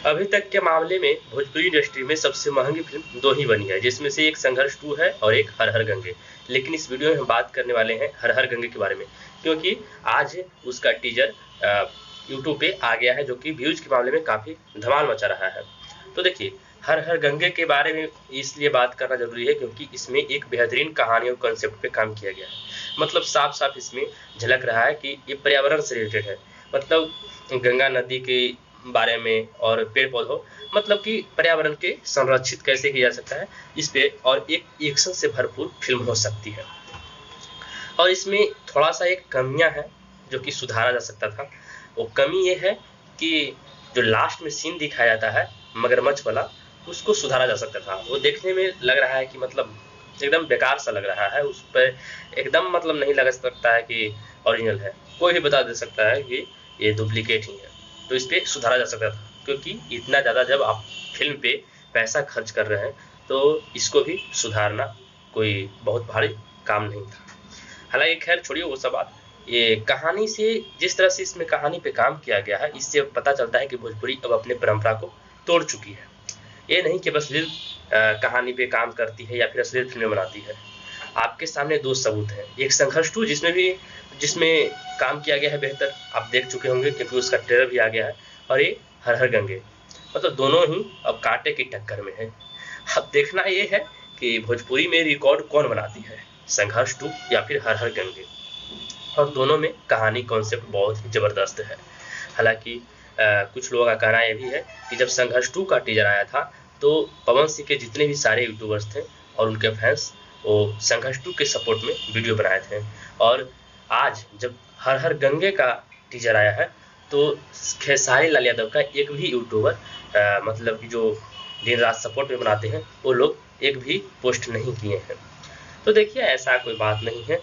अभी तक के मामले में भोजपुरी इंडस्ट्री में सबसे महंगी फिल्म 2 ही बनी है, जिसमें से एक संघर्ष 2 है और एक हर हर गंगे। लेकिन इस वीडियो में हम बात करने वाले हैं हर हर गंगे के बारे में, क्योंकि आज उसका टीजर यूट्यूब पे आ गया है, जो कि व्यूज के मामले में काफ़ी धमाल मचा रहा है। तो देखिए, हर हर गंगे के बारे में इसलिए बात करना जरूरी है क्योंकि इसमें एक बेहतरीन कहानी और कॉन्सेप्ट पे काम किया गया है। मतलब साफ साफ इसमें झलक रहा है कि ये पर्यावरण से रिलेटेड है। मतलब गंगा नदी के बारे में और पेड़ पौधों, मतलब कि पर्यावरण के संरक्षित कैसे किया जा सकता है इस पे, और एक एक्शन से भरपूर फिल्म हो सकती है। और इसमें थोड़ा सा एक कमियां है जो कि सुधारा जा सकता था। वो कमी ये है कि जो लास्ट में सीन दिखाया जाता है मगरमच्छ वाला, उसको सुधारा जा सकता था। वो देखने में लग रहा है कि मतलब एकदम बेकार सा लग रहा है, उस पर एकदम मतलब नहीं लग सकता है कि ओरिजिनल है। कोई भी बता दे सकता है कि ये डुप्लीकेट ही है। तो इस पर सुधारा जा सकता था, क्योंकि इतना ज़्यादा जब आप फिल्म पे पैसा खर्च कर रहे हैं तो इसको भी सुधारना कोई बहुत भारी काम नहीं था। हालांकि खैर छोड़िए वो सब बात। ये कहानी से, जिस तरह से इसमें कहानी पे काम किया गया है, इससे पता चलता है कि भोजपुरी अब अपने परंपरा को तोड़ चुकी है। ये नहीं कि बस अश्लील कहानी पे काम करती है या फिर अश्लील फिल्में बनाती है। आपके सामने 2 सबूत हैं। एक संघर्ष 2 जिसमें काम किया गया है बेहतर, आप देख चुके होंगे क्योंकि उसका ट्रेलर भी आ गया है, और ये हर हर गंगे, मतलब दोनों ही अब कांटे की टक्कर में है। अब देखना ये है कि भोजपुरी में रिकॉर्ड कौन बनाती है, संघर्ष 2 या फिर हर हर गंगे। और दोनों में कहानी कॉन्सेप्ट बहुत ही जबरदस्त है। हालांकि कुछ लोगों का कहना यह भी है कि जब संघर्ष 2 का टीजर आया था तो पवन सिंह के जितने भी सारे यूट्यूबर्स थे और उनके फैंस, वो संघर्ष 2 के सपोर्ट में वीडियो बनाए थे। और आज जब हर हर गंगे का टीजर आया है तो खेसारी लाल यादव का एक भी यूट्यूबर, मतलब जो दिन रात सपोर्ट में बनाते हैं, वो लोग एक भी पोस्ट नहीं किए हैं। तो देखिए, ऐसा कोई बात नहीं है,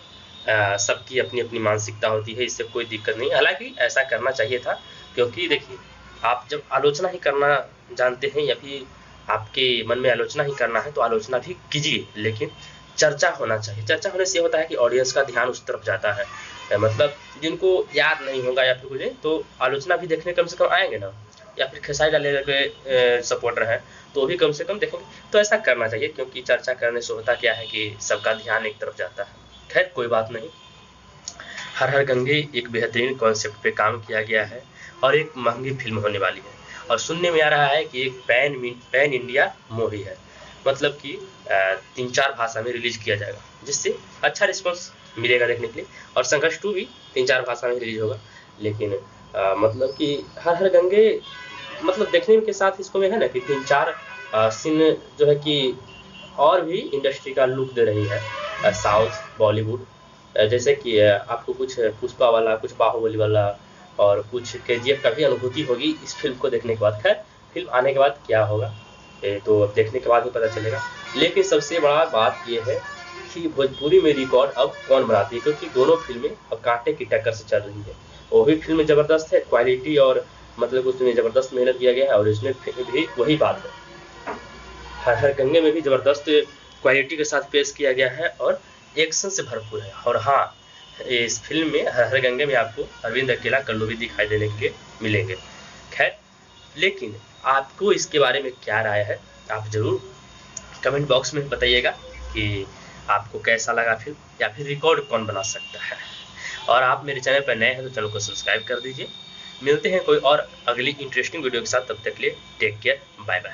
सबकी अपनी अपनी मानसिकता होती है, इससे कोई दिक्कत नहीं। हालांकि ऐसा करना चाहिए था, क्योंकि देखिए, आप जब आलोचना ही करना जानते हैं या फिर आपके मन में आलोचना ही करना है तो आलोचना भी कीजिए, लेकिन चर्चा होना चाहिए। चर्चा होने से होता है कि ऑडियंस का ध्यान उस तरफ जाता है। मतलब जिनको याद नहीं होगा या फिर कुछ, तो आलोचना भी देखने कम से कम आएंगे ना, या फिर खेसारी लाल यादव के सपोर्टर हैं तो भी कम से कम देखेंगे। तो ऐसा करना चाहिए, क्योंकि चर्चा करने से होता क्या है कि सबका ध्यान एक तरफ जाता है। खैर कोई बात नहीं। हर हर गंगे एक बेहतरीन कॉन्सेप्ट पे काम किया गया है और एक महंगी फिल्म होने वाली है। और सुनने में आ रहा है कि एक पैन इंडिया मूवी है, मतलब कि 3-4 भाषा में रिलीज किया जाएगा, जिससे अच्छा रिस्पॉन्स मिलेगा देखने के लिए। और संघर्ष 2 भी 3-4 भाषा में रिलीज होगा। लेकिन मतलब कि हर हर गंगे, मतलब देखने के साथ इसको में है ना कि 3-4 सीन जो है कि और भी इंडस्ट्री का लुक दे रही है, साउथ बॉलीवुड। जैसे कि आपको कुछ पुष्पा वाला, कुछ बाहुबली वाला और कुछ केजीएफ का भी अनुभूति होगी इस फिल्म को देखने के बाद। खैर फिल्म आने के बाद क्या होगा तो अब देखने के बाद ही पता चलेगा। लेकिन सबसे बड़ा बात यह है कि भोजपुरी में रिकॉर्ड अब कौन बनाती है, क्योंकि दोनों फिल्में अब कांटे की टक्कर से चल रही है। वो भी फिल्म जबरदस्त है, क्वालिटी और मतलब उसमें जबरदस्त मेहनत किया गया है, और इसमें भी वही बात है, हर हर गंगे में भी जबरदस्त क्वालिटी के साथ पेश किया गया है और एक्शन से भरपूर है। और हाँ, इस फिल्म में हर हर गंगे में आपको अरविंद अकेला कल्लू भी दिखाई देने के लिए मिलेंगे। खैर, लेकिन आपको इसके बारे में क्या राय है, आप जरूर कमेंट बॉक्स में बताइएगा कि आपको कैसा लगा फिल्म, या फिर रिकॉर्ड कौन बना सकता है। और आप मेरे चैनल पर नए हैं तो चैनल को सब्सक्राइब कर दीजिए। मिलते हैं कोई और अगली इंटरेस्टिंग वीडियो के साथ, तब तक के लिए टेक केयर, बाय बाय।